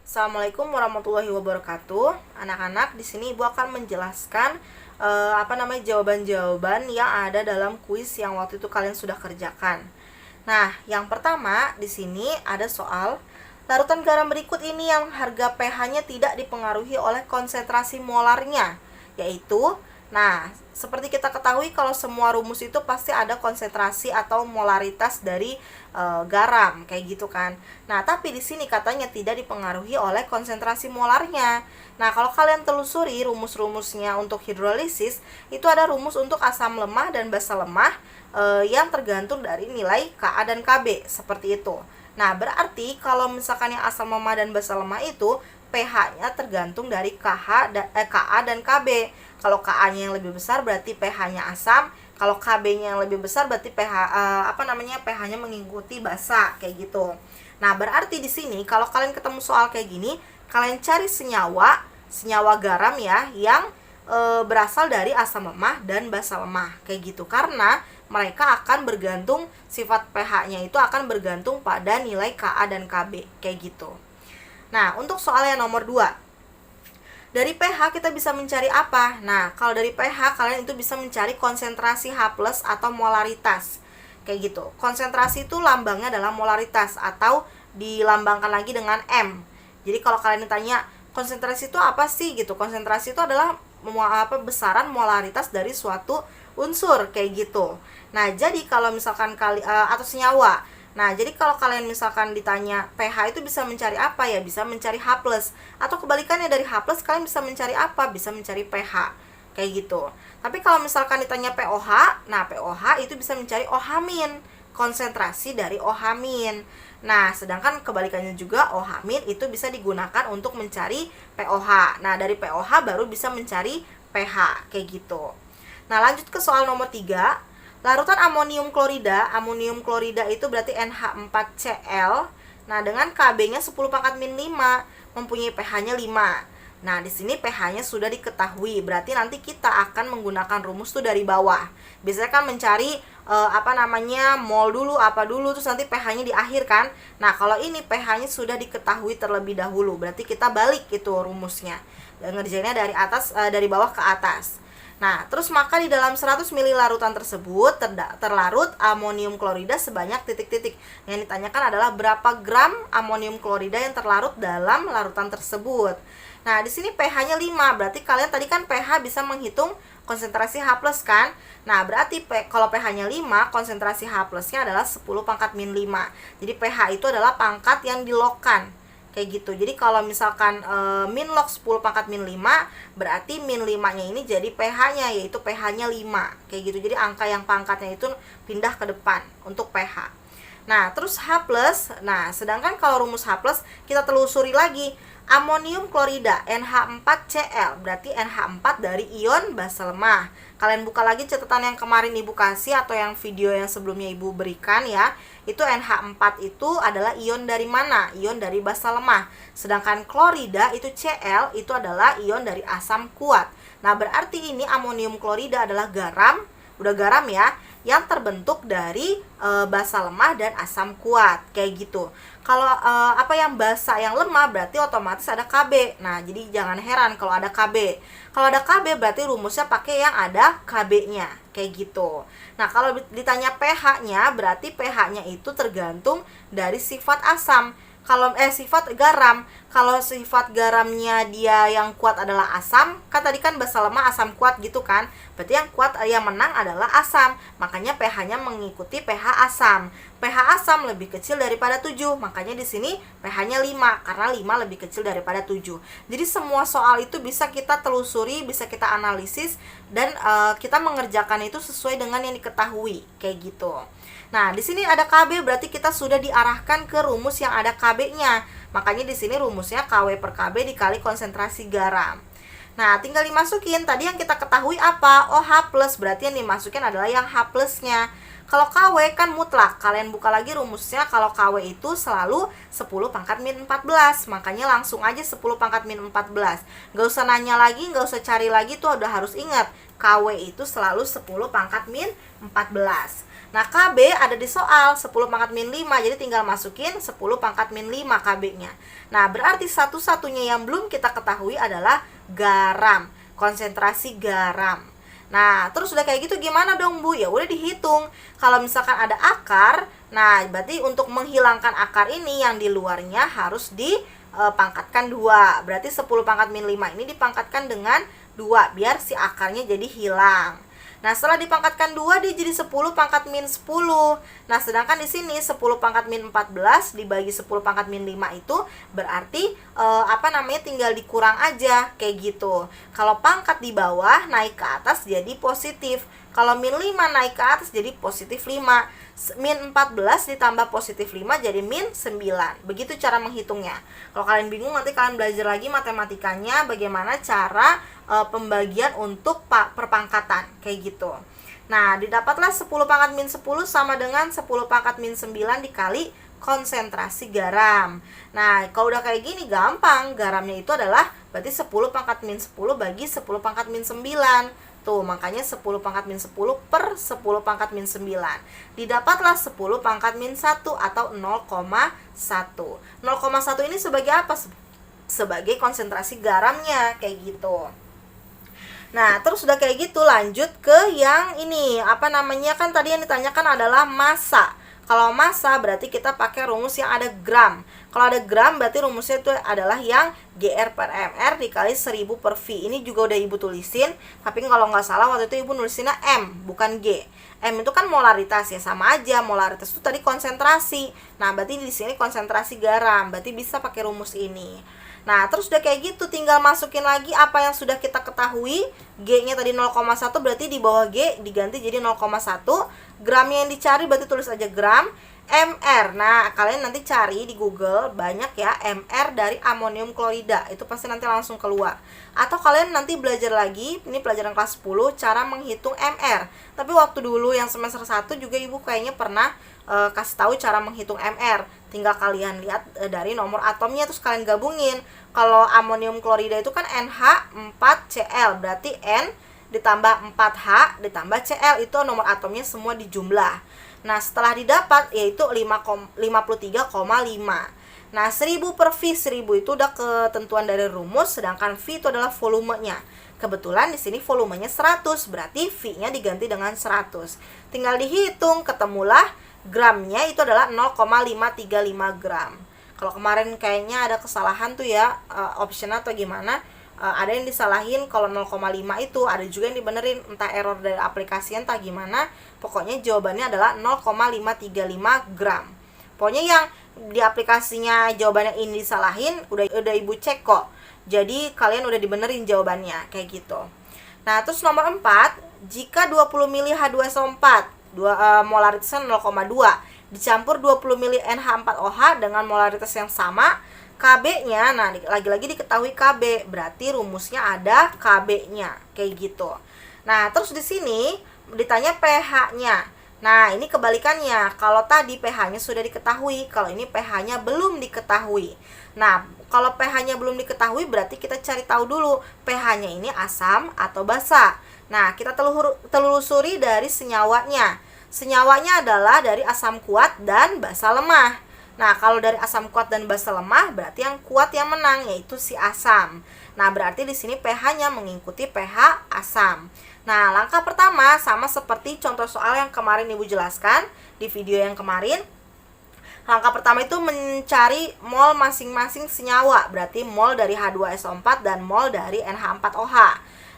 Assalamualaikum warahmatullahi wabarakatuh. Anak-anak, di sini Ibu akan menjelaskan jawaban-jawaban yang ada dalam kuis yang waktu itu kalian sudah kerjakan. Nah, yang pertama di sini ada soal larutan garam berikut ini yang harga pH-nya tidak dipengaruhi oleh konsentrasi molarnya, yaitu seperti kita ketahui kalau semua rumus itu pasti ada konsentrasi atau molaritas dari garam kayak gitu kan. Nah, tapi di sini katanya tidak dipengaruhi oleh konsentrasi molarnya. Nah, kalau kalian telusuri rumus-rumusnya untuk hidrolisis, itu ada rumus untuk asam lemah dan basa lemah yang tergantung dari nilai Ka dan Kb seperti itu. Nah, berarti kalau misalkan yang asam lemah dan basa lemah itu pH-nya tergantung dari Ka dan Kb. Kalau Ka-nya yang lebih besar berarti pH-nya asam, kalau Kb-nya yang lebih besar berarti pH-nya mengikuti basa kayak gitu. Nah, berarti di sini kalau kalian ketemu soal kayak gini, kalian cari senyawa garam ya yang berasal dari asam lemah dan basa lemah kayak gitu, karena mereka akan bergantung, sifat pH-nya itu akan bergantung pada nilai Ka dan Kb kayak gitu. Nah, untuk soal yang nomor 2, dari pH kita bisa mencari apa? Nah, kalau dari pH kalian itu bisa mencari konsentrasi H+ atau molaritas. Kayak gitu. Konsentrasi itu lambangnya adalah molaritas atau dilambangkan lagi dengan M. Jadi kalau kalian ditanya konsentrasi itu apa sih gitu? Konsentrasi itu adalah besaran molaritas dari suatu unsur kayak gitu. Nah, jadi kalau misalkan atau senyawa. Nah, jadi kalau kalian misalkan ditanya pH itu bisa mencari apa ya? Bisa mencari H+. Atau kebalikannya dari H+, kalian bisa mencari apa? Bisa mencari pH. Kayak gitu. Tapi kalau misalkan ditanya pOH, nah pOH itu bisa mencari OH-, konsentrasi dari OH-. Nah, sedangkan kebalikannya juga OH- itu bisa digunakan untuk mencari pOH. Nah, dari pOH baru bisa mencari pH, kayak gitu. Nah, lanjut ke soal nomor 3. Larutan amonium klorida itu berarti NH4Cl. Nah, dengan Kb-nya 10⁻⁵, mempunyai pH-nya 5. Nah, di sini pH-nya sudah diketahui, berarti nanti kita akan menggunakan rumus tuh dari bawah. Biasanya kan mencari mol dulu, apa dulu, terus nanti pH-nya di akhir kan. Nah, kalau ini pH-nya sudah diketahui terlebih dahulu, berarti kita balik itu rumusnya. Dan ngerjainnya dari bawah ke atas. Nah, terus maka di dalam 100 ml larutan tersebut terlarut amonium klorida sebanyak titik-titik. Yang ditanyakan adalah berapa gram amonium klorida yang terlarut dalam larutan tersebut. Nah, di sini pH-nya 5. Berarti kalian tadi kan pH bisa menghitung konsentrasi H+ kan? Nah, berarti kalau pH-nya 5, konsentrasi H+-nya adalah 10⁻⁵. Jadi pH itu adalah pangkat yang dilogkan. Kayak gitu. Jadi kalau misalkan min log 10⁻⁵, berarti min 5-nya ini jadi pH-nya, yaitu pH-nya 5. Kayak gitu. Jadi angka yang pangkatnya itu pindah ke depan untuk pH. Nah, terus H+. Nah, sedangkan kalau rumus H+, kita telusuri lagi. Amonium klorida NH4Cl, berarti NH4 dari ion basa lemah. Kalian buka lagi catatan yang kemarin Ibu kasih atau yang video yang sebelumnya Ibu berikan ya. Itu NH4 itu adalah ion dari mana? Ion dari basa lemah. Sedangkan klorida itu Cl itu adalah ion dari asam kuat. Nah, berarti ini amonium klorida adalah garam, udah garam ya, yang terbentuk dari basa lemah dan asam kuat kayak gitu. Kalau yang basa yang lemah berarti otomatis ada Kb. Nah, jadi jangan heran kalau ada Kb. Kalau ada Kb berarti rumusnya pakai yang ada Kb-nya kayak gitu. Nah, kalau ditanya pH-nya berarti pH-nya itu tergantung dari sifat asam. Kalau sifat garam, kalau sifat garamnya dia yang kuat adalah asam, kan tadi kan basa lemah asam kuat gitu kan. Berarti yang kuat yang menang adalah asam. Makanya pH-nya mengikuti pH asam. pH asam lebih kecil daripada 7. Makanya di sini pH-nya 5 karena 5 lebih kecil daripada 7. Jadi semua soal itu bisa kita telusuri, bisa kita analisis dan kita mengerjakan itu sesuai dengan yang diketahui kayak gitu. Nah, di sini ada Kb berarti kita sudah diarahkan ke rumus yang ada Kb-nya. Makanya di sini rumusnya Kw/Kb dikali konsentrasi garam. Nah, tinggal dimasukin. Tadi yang kita ketahui apa? Oh, H+, berarti yang dimasukin adalah yang H+-nya. Kalau KW kan mutlak. Kalian buka lagi rumusnya, kalau KW itu selalu 10 pangkat min 14. Makanya langsung aja 10 pangkat min 14. Gak usah nanya lagi, gak usah cari lagi, tuh udah harus ingat. KW itu selalu 10 pangkat min 14. Nah, KB ada di soal 10 pangkat min 5, jadi tinggal masukin 10 pangkat min 5 KB-nya. Nah, berarti satu-satunya yang belum kita ketahui adalah garam, konsentrasi garam. Nah, terus udah kayak gitu gimana dong Bu? Ya udah dihitung. Kalau misalkan ada akar, nah berarti untuk menghilangkan akar ini yang di luarnya harus dipangkatkan 2. Berarti 10 pangkat min 5 ini dipangkatkan dengan 2 biar si akarnya jadi hilang. Nah, setelah dipangkatkan 2 dia jadi 10 pangkat min 10. Nah, sedangkan di sini 10 pangkat min 14 dibagi 10 pangkat min 5 itu berarti tinggal dikurang aja kayak gitu. Kalau pangkat di bawah naik ke atas jadi positif. Kalau min 5 naik ke atas jadi positif 5. Min 14 ditambah positif 5 jadi min 9. Begitu cara menghitungnya. Kalau kalian bingung nanti kalian belajar lagi matematikanya bagaimana cara pembagian untuk perpangkatan kayak gitu. Nah, didapatlah 10 pangkat min 10 sama dengan 10 pangkat min 9 dikali konsentrasi garam. Nah, kalau udah kayak gini gampang. Garamnya itu adalah berarti 10 pangkat min 10 bagi 10 pangkat min 9. Tuh, makanya 10 pangkat min 10 per 10 pangkat min 9. Didapatlah 10 pangkat min 1 atau 0,1. 0,1 ini sebagai apa? Sebagai konsentrasi garamnya, kayak gitu. Nah, terus udah kayak gitu lanjut ke yang ini. Kan tadi yang ditanyakan adalah massa. Kalau massa berarti kita pakai rumus yang ada gram. Kalau ada gram berarti rumusnya itu adalah yang GR per MR dikali 1000 per V. Ini juga udah Ibu tulisin, tapi kalau nggak salah waktu itu Ibu nulisinnya M, bukan G. M itu kan molaritas ya, sama aja. Molaritas itu tadi konsentrasi. Nah, berarti di sini konsentrasi garam. Berarti bisa pakai rumus ini. Nah, terus udah kayak gitu tinggal masukin lagi apa yang sudah kita ketahui. G-nya tadi 0,1 berarti di bawah G diganti jadi 0,1. Gramnya yang dicari berarti tulis aja gram. MR, nah kalian nanti cari di Google banyak ya MR dari amonium klorida, itu pasti nanti langsung keluar. Atau kalian nanti belajar lagi, ini pelajaran kelas 10, cara menghitung MR. Tapi waktu dulu yang semester 1 juga Ibu kayaknya pernah kasih tahu cara menghitung MR. Tinggal kalian lihat dari nomor atomnya terus kalian gabungin. Kalau amonium klorida itu kan NH4Cl, berarti N ditambah 4H ditambah Cl, itu nomor atomnya semua dijumlah. Nah, setelah didapat yaitu 53,5. Nah, 1000 per V, 1000 itu udah ketentuan dari rumus, sedangkan V itu adalah volumenya. Kebetulan di sini volumenya 100, berarti V-nya diganti dengan 100. Tinggal dihitung, ketemulah gramnya itu adalah 0,535 gram. Kalau kemarin kayaknya ada kesalahan tuh ya, optional atau gimana. Ada yang disalahin kalau 0,5 itu, ada juga yang dibenerin, entah error dari aplikasi entah gimana. Pokoknya jawabannya adalah 0,535 gram. Pokoknya yang di aplikasinya jawabannya ini disalahin, udah Ibu cek kok. Jadi kalian udah dibenerin jawabannya kayak gitu. Nah, terus nomor 4, jika 20 ml H2SO4 molaritasnya 0,2 dicampur 20 ml NH4OH dengan molaritas yang sama, KB-nya, nah lagi-lagi diketahui KB, berarti rumusnya ada KB-nya, kayak gitu. Nah, terus di sini ditanya pH-nya. Nah, ini kebalikannya. Kalau tadi pH-nya sudah diketahui, kalau ini pH-nya belum diketahui. Nah, kalau pH-nya belum diketahui berarti kita cari tahu dulu pH-nya ini asam atau basa. Nah, kita telusuri dari senyawanya. Senyawanya adalah dari asam kuat dan basa lemah. Nah, kalau dari asam kuat dan basa lemah berarti yang kuat yang menang, yaitu si asam. Nah, berarti di sini pH-nya mengikuti pH asam. Nah, langkah pertama sama seperti contoh soal yang kemarin Ibu jelaskan di video yang kemarin. Langkah pertama itu mencari mol masing-masing senyawa, berarti mol dari H2SO4 dan mol dari NH4OH.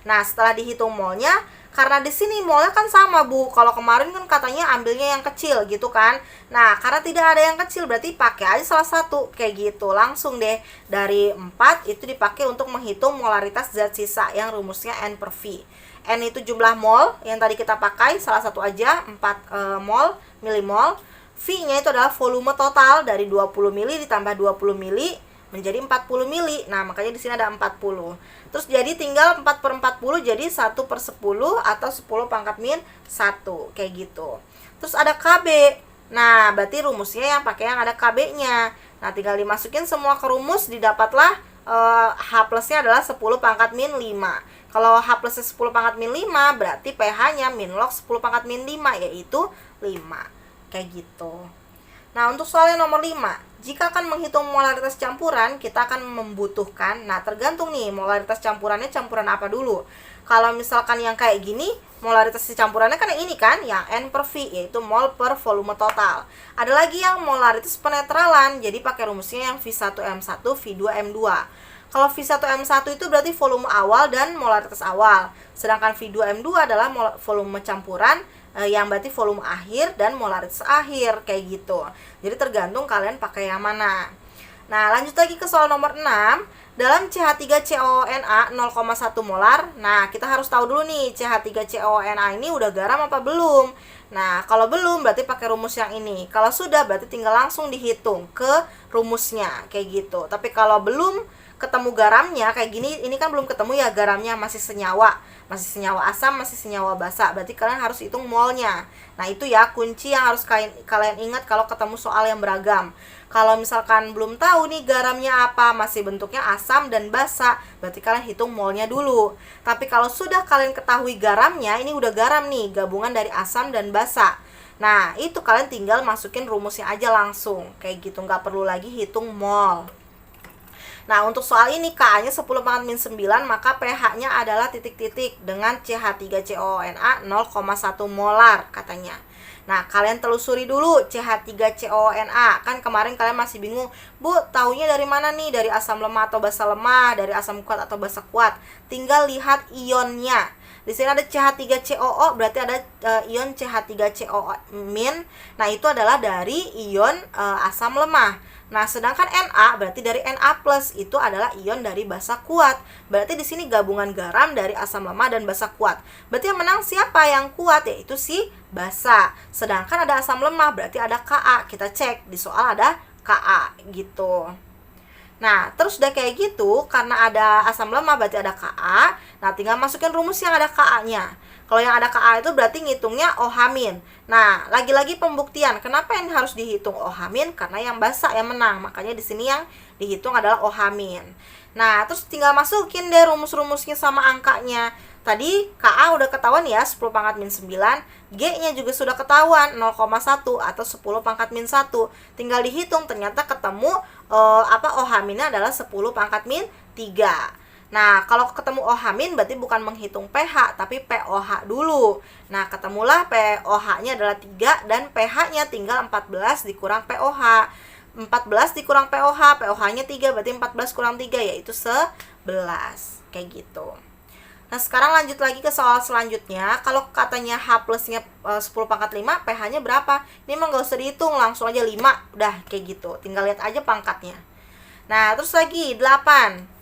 Nah, setelah dihitung molnya, karena di sini molnya kan sama Bu. Kalau kemarin kan katanya ambilnya yang kecil gitu kan. Nah, karena tidak ada yang kecil berarti pakai aja salah satu kayak gitu. Langsung deh dari 4 itu dipakai untuk menghitung molaritas zat sisa yang rumusnya N per V. N itu jumlah mol yang tadi kita pakai, salah satu aja 4 mol milimol. V-nya itu adalah volume total dari 20 mili ditambah 20 mili menjadi 40 mili. Nah, makanya di sini ada 40. Terus jadi tinggal 4 per 40 jadi 1 per 10 atau 10 pangkat min 1. Kayak gitu. terus ada Kb. Nah, berarti rumusnya yang pakai yang ada Kb-nya. Nah, tinggal dimasukin semua ke rumus, didapatlah H plusnya adalah 10 pangkat min 5. Kalau H plusnya 10 pangkat min 5, berarti pH-nya min log 10 pangkat min 5, yaitu 5. Kayak gitu. Nah, untuk soal yang nomor 5, jika akan menghitung molaritas campuran, kita akan membutuhkan, nah tergantung nih, molaritas campurannya campuran apa dulu. Kalau misalkan yang kayak gini, molaritas campurannya kan yang ini kan, yang N per V, yaitu mol per volume total. Ada lagi yang molaritas penetralan, jadi pakai rumusnya yang V1M1, V2M2. Kalau V1M1 itu berarti volume awal dan molaritas awal. Sedangkan V2M2 adalah volume campuran, yang berarti volume akhir dan molaritas akhir, kayak gitu. Jadi tergantung kalian pakai yang mana. Nah, lanjut lagi ke soal nomor 6. Dalam CH3COONA 0,1 molar. Nah, kita harus tahu dulu nih, CH3COONA ini udah garam apa belum? Nah, kalau belum berarti pakai rumus yang ini. Kalau sudah berarti tinggal langsung dihitung ke rumusnya, kayak gitu. Tapi kalau belum ketemu garamnya kayak gini, ini kan belum ketemu ya, garamnya masih senyawa asam, masih senyawa basa, berarti kalian harus hitung molnya. Nah, itu ya kunci yang harus kalian ingat kalau ketemu soal yang beragam. Kalau misalkan belum tahu nih garamnya apa, masih bentuknya asam dan basa, berarti kalian hitung molnya dulu. Tapi kalau sudah kalian ketahui garamnya, ini udah garam nih, gabungan dari asam dan basa. Nah, itu kalian tinggal masukin rumusnya aja langsung, kayak gitu, nggak perlu lagi hitung mol. Nah, untuk soal ini Ka-nya 10 pangkat min 9, maka pH-nya adalah titik-titik dengan CH3COONA 0,1 molar katanya. Nah, kalian telusuri dulu CH3COONA. Kan kemarin kalian masih bingung, Bu, taunya dari mana nih? Dari asam lemah atau basa lemah? Dari asam kuat atau basa kuat? Tinggal lihat ionnya. Di sini ada CH3COO, berarti ada ion CH3CO-. Nah, itu adalah dari ion asam lemah. Nah, sedangkan Na berarti dari Na+, itu adalah ion dari basa kuat. Berarti di sini gabungan garam dari asam lemah dan basa kuat. Berarti yang menang siapa? Yang kuat, yaitu si basa. Sedangkan ada asam lemah, berarti ada Ka. Kita cek di soal ada Ka gitu. Nah, terus udah kayak gitu, karena ada asam lemah berarti ada Ka. Nah, tinggal masukin rumus yang ada Ka-nya. Kalau yang ada Ka itu berarti ngitungnya OH-. Nah, lagi-lagi pembuktian. Kenapa yang harus dihitung OH-? Karena yang basa yang menang. Makanya di sini yang dihitung adalah OH-. Nah, terus tinggal masukin deh rumus-rumusnya sama angkanya. Tadi Ka udah ketahuan ya, 10 pangkat min 9. G-nya juga sudah ketahuan, 0,1 atau 10 pangkat min 1. Tinggal dihitung, ternyata ketemu OH-nya adalah 10 pangkat min 3. Nah, kalau ketemu OH- berarti bukan menghitung pH, tapi pOH dulu. Nah, ketemulah pOH-nya adalah 3 dan pH-nya tinggal 14 dikurang pOH. 14 dikurang pOH, pOH-nya 3, berarti 14 kurang 3, yaitu 11. Kayak gitu. Nah, sekarang lanjut lagi ke soal selanjutnya. Kalau katanya H plusnya 10 pangkat 5, pH-nya berapa? Ini emang gak usah dihitung, langsung aja 5. Udah, kayak gitu. Tinggal lihat aja pangkatnya. Nah, terus lagi 8.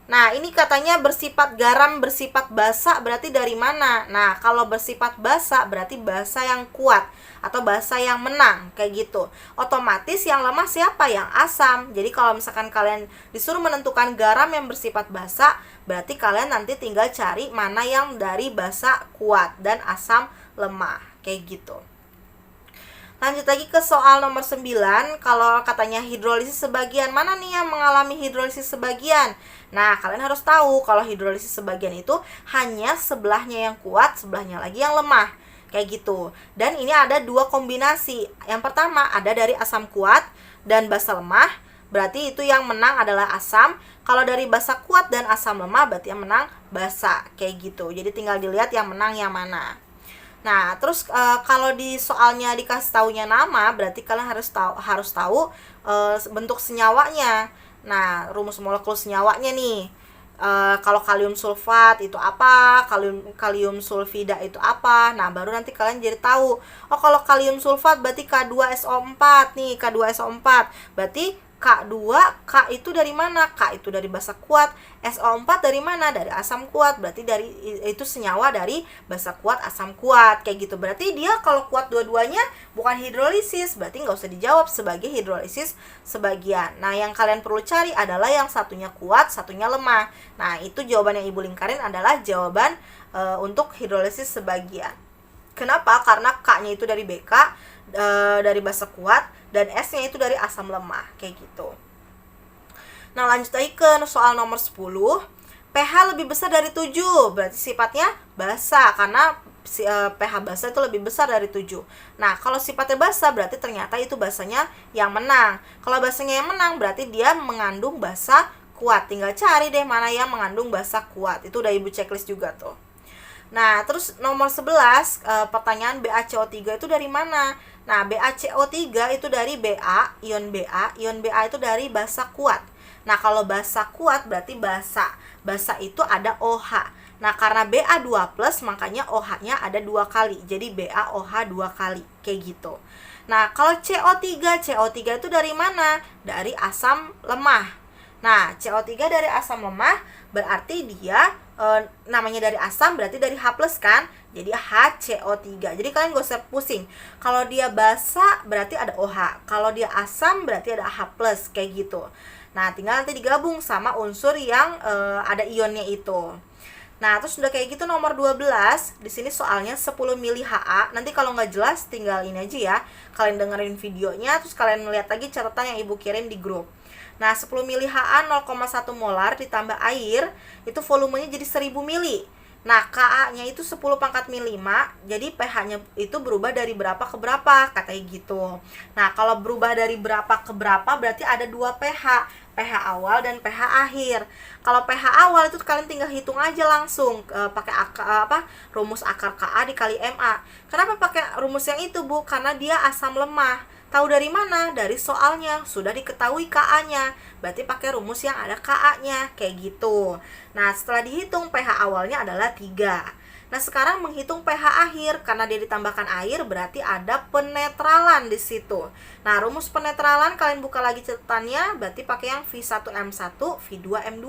Nah, ini katanya bersifat garam, bersifat basa, berarti dari mana? Nah, kalau bersifat basa, berarti basa yang kuat atau basa yang menang, kayak gitu. Otomatis yang lemah siapa? Yang asam. Jadi kalau misalkan kalian disuruh menentukan garam yang bersifat basa, berarti kalian nanti tinggal cari mana yang dari basa kuat dan asam lemah, kayak gitu. Lanjut lagi ke soal nomor 9. Kalau katanya hidrolisis sebagian, mana nih yang mengalami hidrolisis sebagian? Nah, kalian harus tahu kalau hidrolisis sebagian itu hanya sebelahnya yang kuat, sebelahnya lagi yang lemah, kayak gitu. Dan ini ada dua kombinasi. Yang pertama ada dari asam kuat dan basa lemah, berarti itu yang menang adalah asam. Kalau dari basa kuat dan asam lemah, berarti yang menang basa, kayak gitu. Jadi tinggal dilihat yang menang yang mana. Nah, terus kalau di soalnya dikasih taunya nama, berarti kalian harus tahu bentuk senyawanya. Nah, rumus molekul senyawanya nih. Kalau kalium sulfat itu apa, kalium sulfida itu apa. Nah, baru nanti kalian jadi tahu. Oh, kalau kalium sulfat berarti K2SO4 nih, K2SO4. Berarti K2, K itu dari mana? K itu dari basa kuat. SO4 dari mana? Dari asam kuat. Berarti dari itu senyawa dari basa kuat, asam kuat, kayak gitu. Berarti dia kalau kuat dua-duanya bukan hidrolisis, berarti nggak usah dijawab sebagai hidrolisis sebagian. Nah, yang kalian perlu cari adalah yang satunya kuat, satunya lemah. Nah, itu jawaban yang Ibu lingkarin adalah jawaban untuk hidrolisis sebagian. Kenapa? Karena K-nya itu dari BK, dari basa kuat, dan S-nya itu dari asam lemah, kayak gitu. Nah, lanjut lagi ke soal nomor 10. pH lebih besar dari 7, berarti sifatnya basa, karena pH basa itu lebih besar dari 7. Nah, kalau sifatnya basa berarti ternyata itu basanya yang menang. Kalau basanya yang menang berarti dia mengandung basa kuat. Tinggal cari deh mana yang mengandung basa kuat. Itu udah Ibu checklist juga tuh. Nah, terus nomor 11, pertanyaan BaCO3 itu dari mana? Nah, BaCO3 itu dari Ba, ion Ba itu dari basa kuat. Nah, kalau basa kuat berarti basa. Basa itu ada OH. Nah, karena Ba2+, makanya OH-nya ada 2 kali. Jadi BaOH 2 kali, kayak gitu. Nah, kalau CO3 itu dari mana? Dari asam lemah. Nah, CO3 dari asam lemah berarti dia namanya dari asam berarti dari H+ kan? Jadi HCO3. Jadi kalian gak usah pusing. Kalau dia basa berarti ada OH. Kalau dia asam berarti ada H+, kayak gitu. Nah, tinggal nanti digabung sama unsur yang ada ionnya itu. Nah, terus udah kayak gitu nomor 12, di sini soalnya 10 mili Ha. Nanti kalau nggak jelas tinggal ini aja ya. Kalian dengerin videonya, terus kalian lihat lagi catatan yang Ibu kirim di grup. Nah, 10 mili Ha 0,1 molar ditambah air, itu volumenya jadi 1000 mili. Nah, Ka-nya itu 10 pangkat min 5, jadi pH-nya itu berubah dari berapa ke berapa, katanya gitu. Nah, kalau berubah dari berapa ke berapa berarti ada 2 pH. pH awal dan pH akhir. Kalau pH awal itu kalian tinggal hitung aja langsung pakai rumus akar Ka dikali Ma. Kenapa pakai rumus yang itu, Bu? Karena dia asam lemah. Tahu dari mana? Dari soalnya sudah diketahui Ka-nya. Berarti pakai rumus yang ada Ka-nya, kayak gitu. Nah, setelah dihitung pH awalnya adalah 3. Nah, sekarang menghitung pH akhir, karena dia ditambahkan air berarti ada penetralan di situ. Nah, rumus penetralan kalian buka lagi catatannya, berarti pakai yang V1M1, V2M2.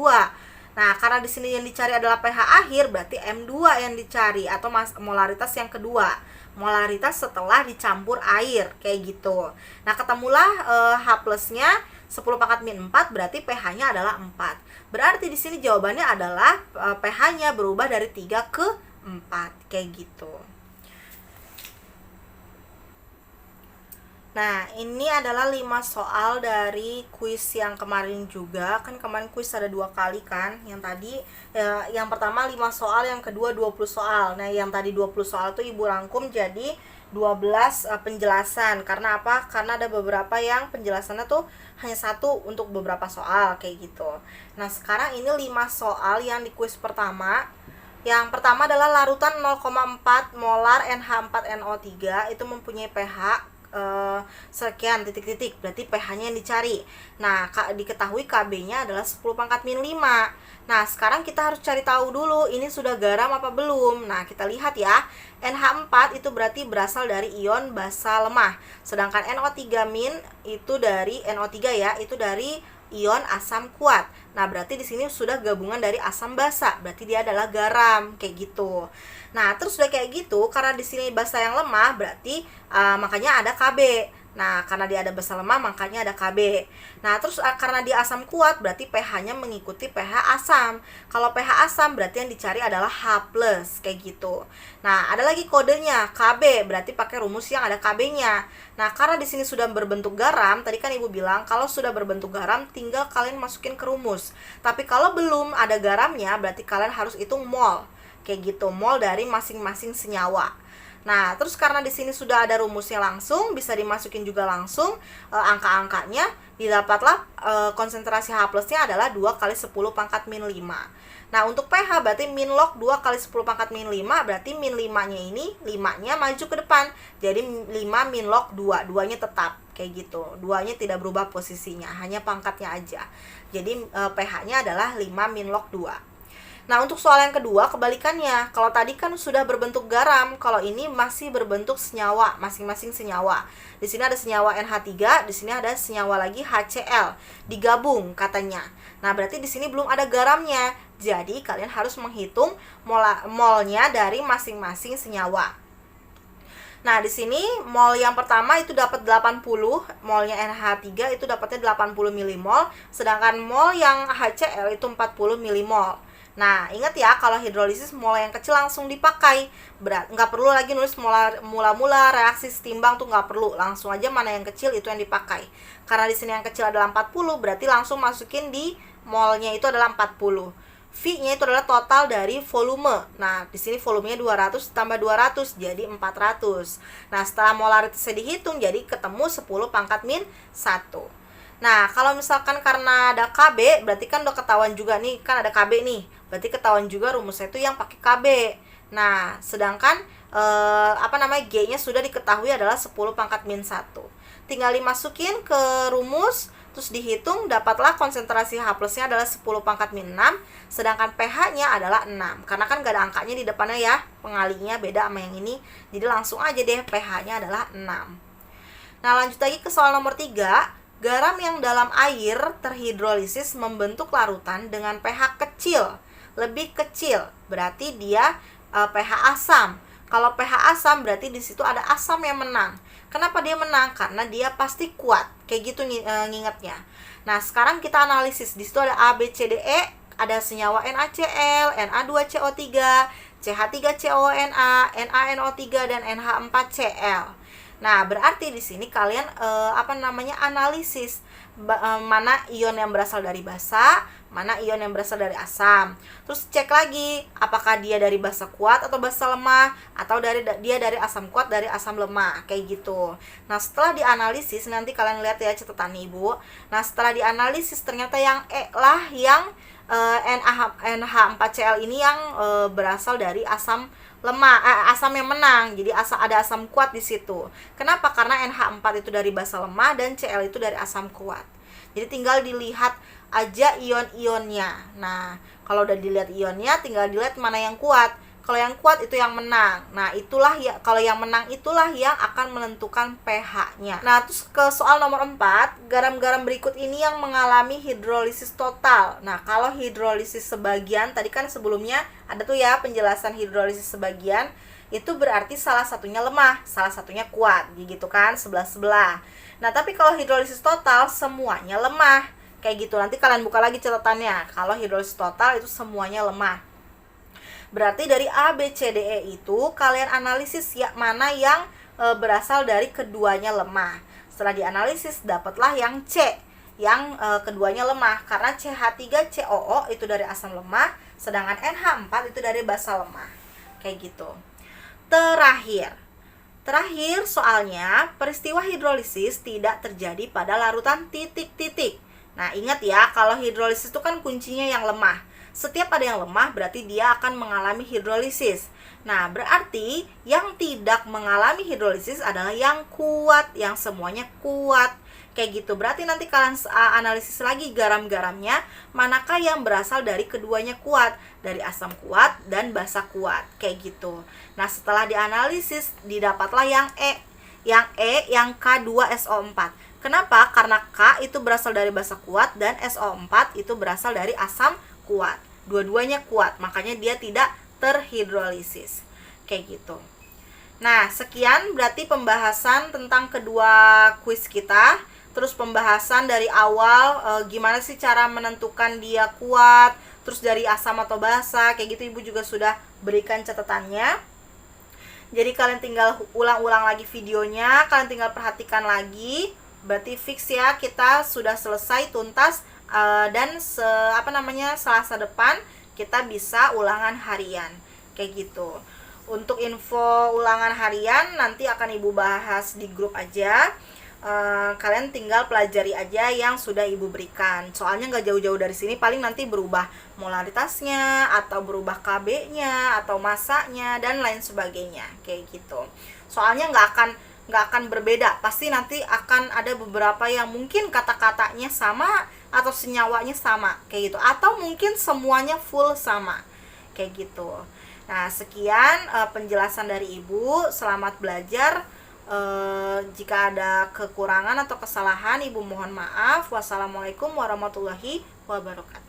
Nah, karena di sini yang dicari adalah pH akhir, berarti M2 yang dicari atau molaritas yang kedua. Molaritas setelah dicampur air, kayak gitu. Nah, ketemulah H+-nya 10 pangkat min 4, berarti pH-nya adalah 4. Berarti di sini jawabannya adalah pH-nya berubah dari 3 ke 4, kayak gitu. Nah, ini adalah 5 soal dari kuis yang kemarin juga. Kan kemarin kuis ada 2 kali kan. Yang tadi yang pertama 5 soal, yang kedua 20 soal. Nah, yang tadi 20 soal tuh Ibu rangkum jadi 12 penjelasan. Karena apa? Karena ada beberapa yang penjelasannya tuh hanya satu untuk beberapa soal, kayak gitu. Nah, sekarang ini 5 soal yang di kuis pertama. Yang pertama adalah larutan 0,4 molar NH4NO3 itu mempunyai pH sekian titik-titik, berarti pH-nya yang dicari. Nah, diketahui Kb-nya adalah 10 pangkat min 5. Nah, sekarang kita harus cari tahu dulu ini sudah garam apa belum. Nah, kita lihat ya. NH4 itu berarti berasal dari ion basa lemah. Sedangkan NO3- itu dari NO3 ya, itu dari ion asam kuat. Nah, berarti di sini sudah gabungan dari asam basa, berarti dia adalah garam, kayak gitu. Nah, terus udah kayak gitu, karena di sini basa yang lemah, berarti makanya ada Kb. Nah, karena dia ada basa lemah, makanya ada Kb. Nah, terus karena dia asam kuat, berarti pH-nya mengikuti pH asam. Kalau pH asam, berarti yang dicari adalah H+, kayak gitu. Nah, ada lagi kodenya, Kb, berarti pakai rumus yang ada Kb-nya. Nah, karena di sini sudah berbentuk garam, tadi kan Ibu bilang, kalau sudah berbentuk garam, tinggal kalian masukin ke rumus. Tapi kalau belum ada garamnya, berarti kalian harus hitung mol. Kayak gitu, mol dari masing-masing senyawa. Nah, terus karena di sini sudah ada rumusnya langsung, bisa dimasukin juga langsung angka-angkanya, didapatlah konsentrasi H+-nya adalah 2 kali 10 pangkat min 5. Nah, untuk pH berarti min log 2 kali 10 pangkat min 5, berarti min 5-nya ini, 5-nya maju ke depan. Jadi 5 min log 2, 2-nya tetap, kayak gitu. 2-nya tidak berubah posisinya, hanya pangkatnya aja. Jadi pH-nya adalah 5 min log 2. Nah, untuk soal yang kedua, kebalikannya. Kalau tadi kan sudah berbentuk garam, kalau ini masih berbentuk senyawa, masing-masing senyawa. Di sini ada senyawa NH3, di sini ada senyawa lagi HCl. Digabung katanya. Nah, berarti di sini belum ada garamnya. Jadi, kalian harus menghitung molnya dari masing-masing senyawa. Nah, di sini mol yang pertama itu dapat 80, molnya NH3 itu dapatnya 80 milimol, sedangkan mol yang HCl itu 40 milimol. Nah, ingat ya, kalau hidrolisis molar yang kecil langsung dipakai. Nggak perlu lagi nulis mula-mula reaksi setimbang tuh nggak perlu. Langsung aja mana yang kecil itu yang dipakai. Karena di sini yang kecil adalah 40, berarti langsung masukin di molnya itu adalah 40. V-nya itu adalah total dari volume. Nah, di sini volumenya 200 tambah 200 jadi 400. Nah, setelah molaritasnya dihitung jadi ketemu 10 pangkat min 1. Nah, kalau misalkan karena ada KB, berarti kan udah ketahuan juga nih, kan ada KB nih. Berarti ketahuan juga rumusnya itu yang pakai KB. Nah, sedangkan G-nya sudah diketahui adalah 10 pangkat min 1. Tinggal dimasukin ke rumus, terus dihitung, dapatlah konsentrasi H plusnya adalah 10 pangkat min 6, sedangkan pH-nya adalah 6. Karena kan gak ada angkanya di depannya ya, pengalinya beda sama yang ini. Jadi langsung aja deh, pH-nya adalah 6. Nah, lanjut lagi ke soal nomor 3. Garam yang dalam air terhidrolisis membentuk larutan dengan pH kecil, lebih kecil, berarti dia pH asam. Kalau pH asam berarti di situ ada asam yang menang. Kenapa dia menang? Karena dia pasti kuat. Kayak gitu ngingetnya. Nah, sekarang kita analisis. Di situ ada A, B, C, D, E, ada senyawa NaCl, Na2CO3, CH3CONa, NaNO3 dan NH4Cl. Nah, berarti di sini kalian analisis mana ion yang berasal dari basa, mana ion yang berasal dari asam. Terus cek lagi apakah dia dari basa kuat atau basa lemah, atau dia dari asam kuat dari asam lemah, kayak gitu. Nah, setelah dianalisis nanti kalian lihat ya catatan Ibu. Nah, setelah dianalisis ternyata yang E lah yang NH4Cl ini yang berasal dari asam lemah, asam yang menang. Jadi ada asam kuat di situ. Kenapa? Karena NH4 itu dari basa lemah dan Cl itu dari asam kuat. Jadi tinggal dilihat aja ion-ionnya. Nah, kalau udah dilihat ionnya, tinggal dilihat mana yang kuat. Kalau yang kuat itu yang menang. Nah, itulah ya, kalau yang menang itulah yang akan menentukan pH-nya. Nah, terus ke soal nomor 4, garam-garam berikut ini yang mengalami hidrolisis total. Nah, kalau hidrolisis sebagian, tadi kan sebelumnya ada tuh ya penjelasan hidrolisis sebagian, itu berarti salah satunya lemah, salah satunya kuat, gitu kan, sebelah-sebelah. Nah, tapi kalau hidrolisis total semuanya lemah. Kayak gitu. Nanti kalian buka lagi catatannya. Kalau hidrolisis total itu semuanya lemah. Berarti dari A, B, C, D, E itu kalian analisis ya mana yang berasal dari keduanya lemah. Setelah dianalisis dapatlah yang C, yang keduanya lemah. Karena CH3COO itu dari asam lemah, sedangkan NH4 itu dari basa lemah. Kayak gitu. Terakhir soalnya peristiwa hidrolisis tidak terjadi pada larutan titik-titik. Nah, ingat ya, kalau hidrolisis itu kan kuncinya yang lemah. Setiap ada yang lemah berarti dia akan mengalami hidrolisis. Nah, berarti yang tidak mengalami hidrolisis adalah yang kuat, yang semuanya kuat. Kayak gitu. Berarti nanti kalian analisis lagi garam-garamnya, manakah yang berasal dari keduanya kuat, dari asam kuat dan basa kuat. Kayak gitu. Nah, setelah dianalisis didapatlah yang E. Yang K2SO4. Kenapa? Karena K itu berasal dari basa kuat dan SO4 itu berasal dari asam kuat. Dua-duanya kuat, makanya dia tidak terhidrolisis. Kayak gitu. Nah, sekian berarti pembahasan tentang kedua kuis kita. Terus pembahasan dari awal gimana sih cara menentukan dia kuat, terus dari asam atau basa, kayak gitu Ibu juga sudah berikan catatannya. Jadi kalian tinggal ulang-ulang lagi videonya, kalian tinggal perhatikan lagi. Berarti fix ya, kita sudah selesai tuntas. Dan Selasa depan kita bisa ulangan harian kayak gitu. Untuk info ulangan harian nanti akan Ibu bahas di grup aja. Kalian tinggal pelajari aja yang sudah Ibu berikan. Soalnya nggak jauh-jauh dari sini, paling nanti berubah molaritasnya atau berubah KB-nya atau masanya dan lain sebagainya kayak gitu. Soalnya nggak akan berbeda, pasti nanti akan ada beberapa yang mungkin kata-katanya sama atau senyawanya sama kayak gitu, atau mungkin semuanya full sama kayak gitu. Nah, sekian penjelasan dari Ibu. Selamat belajar. Jika ada kekurangan atau kesalahan Ibu mohon maaf. Wassalamualaikum warahmatullahi wabarakatuh.